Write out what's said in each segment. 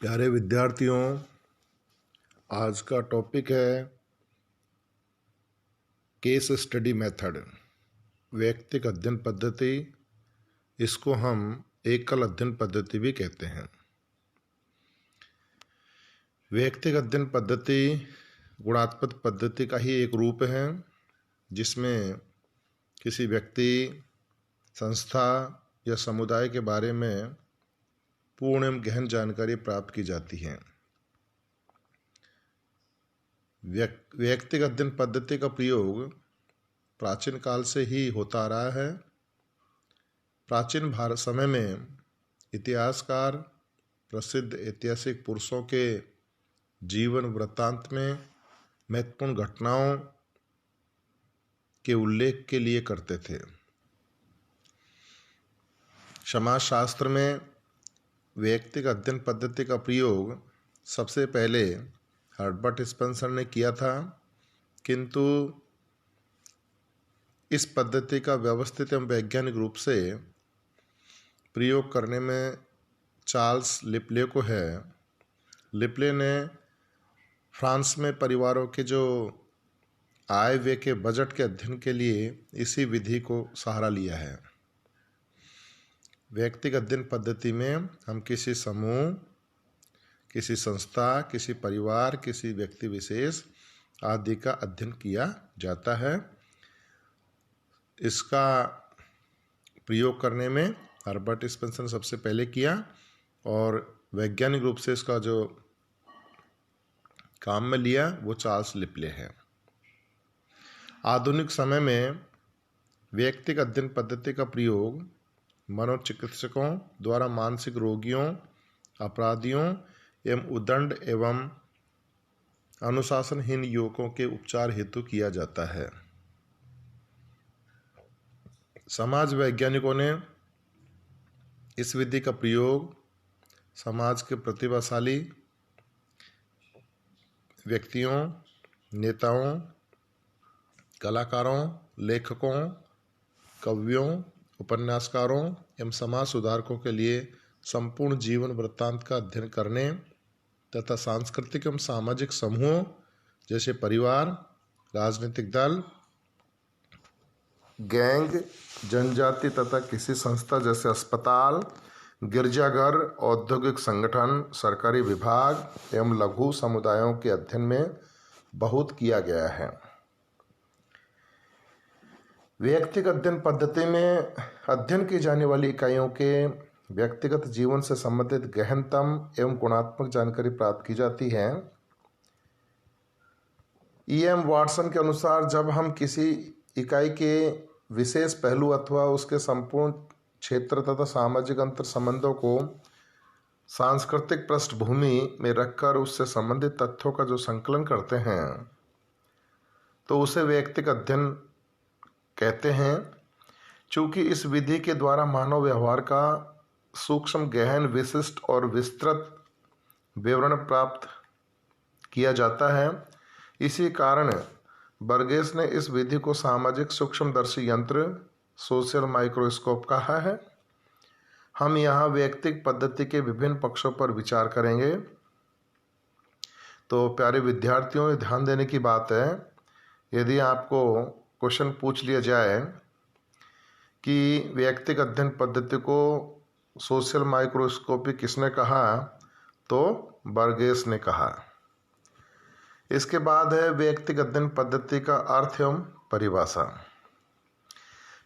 प्यारे विद्यार्थियों, आज का टॉपिक है केस स्टडी मेथड, वैयक्तिक अध्ययन पद्धति। इसको हम एकल अध्ययन पद्धति भी कहते हैं। वैयक्तिक अध्ययन पद्धति गुणात्मक पद्धति का ही एक रूप है, जिसमें किसी व्यक्ति, संस्था या समुदाय के बारे में पूर्ण एवं गहन जानकारी प्राप्त की जाती है। वैयक्तिक अध्ययन पद्धति का प्रयोग प्राचीन काल से ही होता आ रहा है। प्राचीन भारत समय में इतिहासकार प्रसिद्ध ऐतिहासिक पुरुषों के जीवन वृत्तांत में महत्वपूर्ण घटनाओं के उल्लेख के लिए करते थे। समाजशास्त्र में वैयक्तिक अध्ययन पद्धति का प्रयोग सबसे पहले हर्बर्ट स्पेंसर ने किया था, किंतु इस पद्धति का व्यवस्थित एवं वैज्ञानिक रूप से प्रयोग करने में चार्ल्स लिपले को है। लिपले ने फ्रांस में परिवारों के जो आय व्यय के बजट के अध्ययन के लिए इसी विधि को सहारा लिया है। वैयक्तिक अध्ययन पद्धति में हम किसी समूह, किसी संस्था, किसी परिवार, किसी व्यक्ति विशेष आदि का अध्ययन किया जाता है। इसका प्रयोग करने में हर्बर्ट स्पेंसर ने सबसे पहले किया और वैज्ञानिक रूप से इसका जो काम में लिया वो चार्ल्स लिपले है। आधुनिक समय में वैयक्तिक अध्ययन पद्धति का प्रयोग मनोचिकित्सकों द्वारा मानसिक रोगियों, अपराधियों एवं उद्दंड एवं अनुशासनहीन युवकों के उपचार हेतु किया जाता है। समाज वैज्ञानिकों ने इस विधि का प्रयोग समाज के प्रतिभाशाली व्यक्तियों, नेताओं, कलाकारों, लेखकों, कवियों, उपन्यासकारों एवं समाज सुधारकों के लिए संपूर्ण जीवन वृत्तांत का अध्ययन करने तथा सांस्कृतिक एवं सामाजिक समूहों जैसे परिवार, राजनीतिक दल, गैंग, जनजाति तथा किसी संस्था जैसे अस्पताल, गिरजाघर, औद्योगिक संगठन, सरकारी विभाग एवं लघु समुदायों के अध्ययन में बहुत किया गया है। वैयक्तिक अध्ययन पद्धति में अध्ययन की जाने वाली इकाइयों के व्यक्तिगत जीवन से संबंधित गहनतम एवं गुणात्मक जानकारी प्राप्त की जाती है। E.M. वाटसन के अनुसार जब हम किसी इकाई के विशेष पहलू अथवा उसके संपूर्ण क्षेत्र तथा सामाजिक अंतर संबंधों को सांस्कृतिक पृष्ठभूमि में रखकर उससे संबंधित तथ्यों का जो संकलन करते हैं तो उसे वैयक्तिक अध्ययन कहते हैं। चूँकि इस विधि के द्वारा मानव व्यवहार का सूक्ष्म, गहन, विशिष्ट और विस्तृत विवरण प्राप्त किया जाता है, इसी कारण बर्गेस ने इस विधि को सामाजिक सूक्ष्मदर्शी यंत्र, सोशल माइक्रोस्कोप कहा है। हम यहाँ वैयक्तिक पद्धति के विभिन्न पक्षों पर विचार करेंगे। तो प्यारे विद्यार्थियों, ध्यान देने की बात है, यदि आपको क्वेश्चन पूछ लिया जाए कि वैयक्तिक अध्ययन पद्धति को सोशल माइक्रोस्कोपी किसने कहा, तो बर्गेस ने कहा। इसके बाद है वैयक्तिक अध्ययन पद्धति का अर्थ एवं परिभाषा।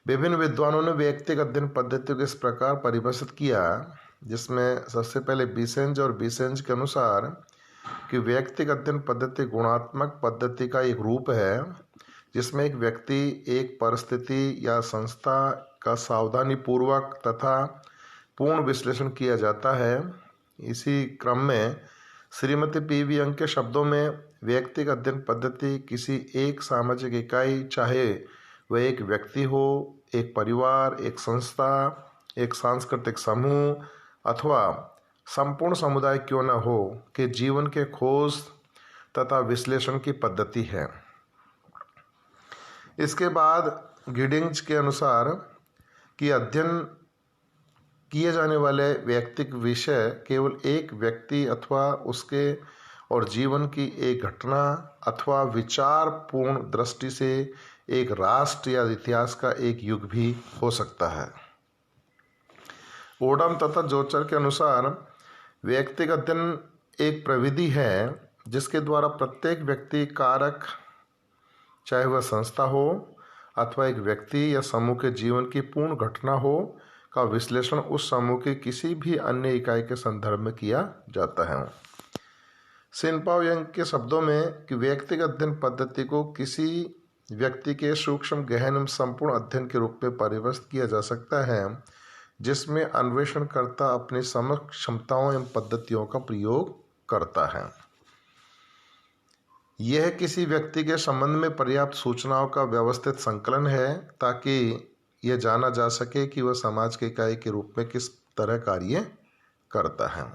विभिन्न विद्वानों ने वैयक्तिक अध्ययन पद्धति को इस प्रकार परिभाषित किया, जिसमें सबसे पहले बीसेंज और बीसेंज के अनुसार कि वैयक्तिक अध्ययन पद्धति गुणात्मक पद्धति का एक रूप है, जिसमें एक व्यक्ति, एक परिस्थिति या संस्था का सावधानीपूर्वक तथा पूर्ण विश्लेषण किया जाता है। इसी क्रम में श्रीमती पी.वी. यंग के शब्दों में वैयक्तिक अध्ययन पद्धति किसी एक सामाजिक इकाई, चाहे वह एक व्यक्ति हो, एक परिवार, एक संस्था, एक सांस्कृतिक समूह अथवा संपूर्ण समुदाय क्यों न हो, के जीवन के खोज तथा विश्लेषण की पद्धति है। इसके बाद गिडिंग्स के अनुसार कि अध्ययन किए जाने वाले वैयक्तिक विषय केवल एक व्यक्ति अथवा उसके और जीवन की एक घटना अथवा विचारपूर्ण दृष्टि से एक राष्ट्र या इतिहास का एक युग भी हो सकता है। ओडम तथा जोचर के अनुसार व्यक्तिगत अध्ययन एक प्रविधि है जिसके द्वारा प्रत्येक व्यक्ति कारक, चाहे वह संस्था हो अथवा एक व्यक्ति या समूह के जीवन की पूर्ण घटना हो, का विश्लेषण उस समूह की किसी भी अन्य इकाई के संदर्भ में किया जाता है। सिनपाओ यंग के शब्दों में कि व्यक्तिगत अध्ययन पद्धति को किसी व्यक्ति के सूक्ष्म, गहन एवं संपूर्ण अध्ययन के रूप में परिभाषित किया जा सकता है जिसमें अन्वेषणकर्ता अपनी समग्र क्षमताओं एवं पद्धतियों का प्रयोग करता है। यह किसी व्यक्ति के संबंध में पर्याप्त सूचनाओं का व्यवस्थित संकलन है ताकि यह जाना जा सके कि वह समाज के इकाई के रूप में किस तरह कार्य करता है।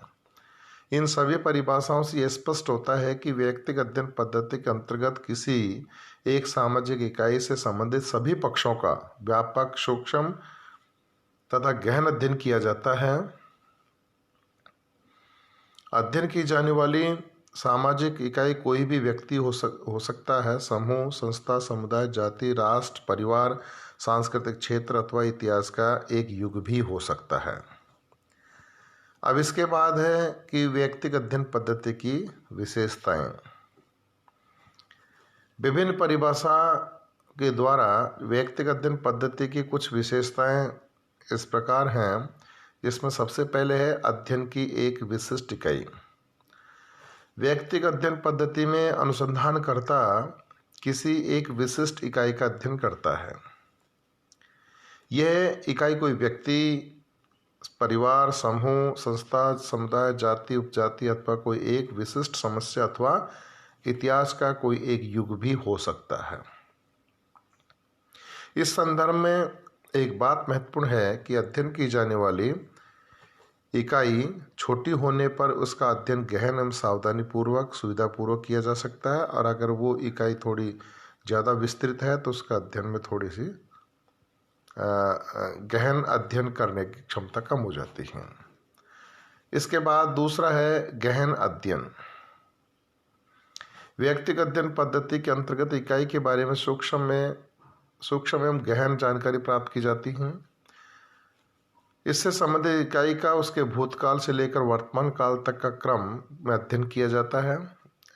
इन सभी परिभाषाओं से यह स्पष्ट होता है कि व्यक्तिगत अध्ययन पद्धति के अंतर्गत किसी एक सामाजिक इकाई से संबंधित सभी पक्षों का व्यापक, सूक्ष्म तथा गहन अध्ययन किया जाता है। अध्ययन की जाने वाली सामाजिक इकाई कोई भी व्यक्ति हो सकता है, समूह, संस्था, समुदाय, जाति, राष्ट्र, परिवार, सांस्कृतिक क्षेत्र अथवा इतिहास का एक युग भी हो सकता है। अब इसके बाद है कि व्यक्तिगत अध्ययन पद्धति की विशेषताएं। विभिन्न परिभाषा के द्वारा व्यक्तिगत अध्ययन पद्धति की कुछ विशेषताएं इस प्रकार हैं, जिसमें सबसे पहले है अध्ययन की एक विशिष्ट इकाई। व्यक्तिगत अध्ययन पद्धति में अनुसंधानकर्ता किसी एक विशिष्ट इकाई का अध्ययन करता है। यह इकाई कोई व्यक्ति, परिवार, समूह, संस्था, समुदाय, जाति, उपजाति अथवा कोई एक विशिष्ट समस्या अथवा इतिहास का कोई एक युग भी हो सकता है। इस संदर्भ में एक बात महत्वपूर्ण है कि अध्ययन की जाने वाली इकाई छोटी होने पर उसका अध्ययन गहन एवं सावधानीपूर्वक, सुविधापूर्वक किया जा सकता है, और अगर वो इकाई थोड़ी ज़्यादा विस्तृत है तो उसका अध्ययन में थोड़ी सी गहन अध्ययन करने की क्षमता कम हो जाती है। इसके बाद दूसरा है गहन अध्ययन। व्यक्तिगत अध्ययन पद्धति के अंतर्गत इकाई के बारे में सूक्ष्म एवं गहन जानकारी प्राप्त की जाती है। इससे संबंधित इकाई का उसके भूतकाल से लेकर वर्तमान काल तक का क्रम में अध्ययन किया जाता है।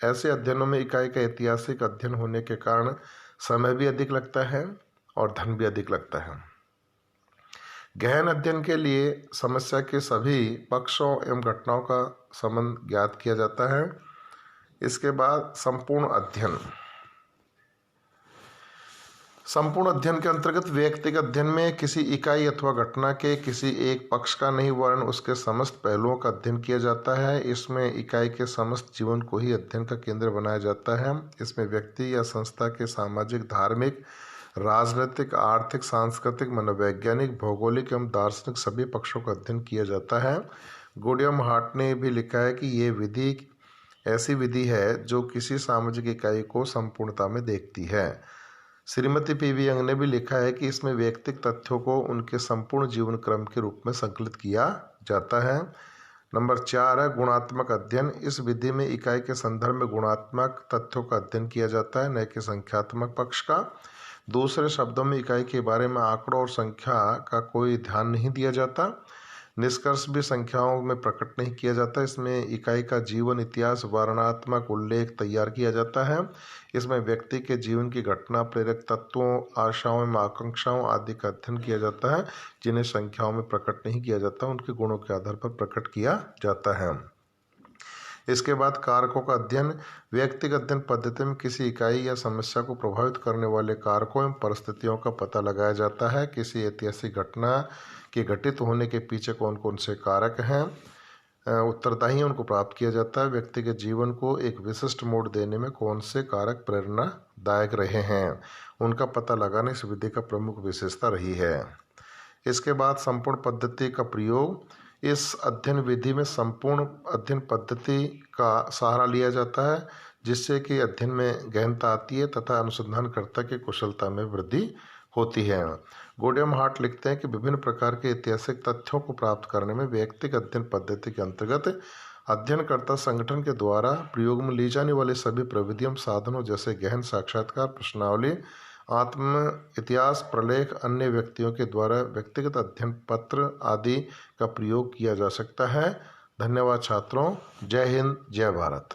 ऐसे अध्ययनों में इकाई का ऐतिहासिक अध्ययन होने के कारण समय भी अधिक लगता है और धन भी अधिक लगता है। गहन अध्ययन के लिए समस्या के सभी पक्षों एवं घटनाओं का संबंध ज्ञात किया जाता है। इसके बाद संपूर्ण अध्ययन। संपूर्ण अध्ययन के अंतर्गत व्यक्तिगत अध्ययन में किसी इकाई अथवा घटना के किसी एक पक्ष का नहीं वरन उसके समस्त पहलुओं का अध्ययन किया जाता है। इसमें इकाई के समस्त जीवन को ही अध्ययन का केंद्र बनाया जाता है। इसमें व्यक्ति या संस्था के सामाजिक, धार्मिक, राजनीतिक, आर्थिक, सांस्कृतिक, मनोवैज्ञानिक, भौगोलिक एवं दार्शनिक सभी पक्षों का अध्ययन किया जाता है। गुडियम हार्ट ने भी लिखा है कि ये विधि ऐसी विधि है जो किसी सामाजिक इकाई को संपूर्णता में देखती है। श्रीमती पी.वी. यंग ने भी लिखा है कि इसमें व्यक्तिगत तथ्यों को उनके संपूर्ण जीवन क्रम के रूप में संकलित किया जाता है। नंबर 4 है गुणात्मक अध्ययन। इस विधि में इकाई के संदर्भ में गुणात्मक तथ्यों का अध्ययन किया जाता है, न कि संख्यात्मक पक्ष का। दूसरे शब्दों में इकाई के बारे में आंकड़ों और संख्या का कोई ध्यान नहीं दिया जाता। निष्कर्ष भी संख्याओं में प्रकट नहीं किया जाता। इसमें इकाई का जीवन, इतिहास, वर्णनात्मक उल्लेख तैयार किया जाता है। इसमें व्यक्ति के जीवन की घटना, प्रेरक तत्वों, आशाओं एवं आकांक्षाओं आदि का अध्ययन किया जाता है, जिन्हें संख्याओं में प्रकट नहीं किया जाता, उनके गुणों के आधार पर प्रकट किया जाता है। इसके बाद कारकों का अध्ययन। व्यक्तिगत अध्ययन पद्धति में किसी इकाई या समस्या को प्रभावित करने वाले कारकों एवं परिस्थितियों का पता लगाया जाता है। किसी ऐतिहासिक घटना के घटित होने के पीछे कौन कौन से कारक हैं, उत्तरदायी, उनको प्राप्त किया जाता है। व्यक्ति के जीवन को एक विशिष्ट मोड़ देने में कौन से कारक प्रेरणादायक रहे हैं, उनका पता लगाने इस विधि का प्रमुख विशेषता रही है। इसके बाद संपूर्ण पद्धति का प्रयोग। इस अध्ययन विधि में संपूर्ण अध्ययन पद्धति का सहारा लिया जाता है, जिससे कि अध्ययन में गहनता आती है तथा अनुसंधानकर्ता की कुशलता में वृद्धि होती है। गोडियम हार्ट लिखते हैं कि विभिन्न प्रकार के ऐतिहासिक तथ्यों को प्राप्त करने में व्यक्तिगत अध्ययन पद्धति के अंतर्गत अध्ययनकर्ता संगठन के द्वारा प्रयोग में ली जाने वाली सभी प्रविधियों साधनों जैसे गहन साक्षात्कार, प्रश्नावली, आत्म इतिहास प्रलेख, अन्य व्यक्तियों के द्वारा व्यक्तिगत अध्ययन पत्र आदि का प्रयोग किया जा सकता है। धन्यवाद छात्रों। जय हिंद, जय भारत।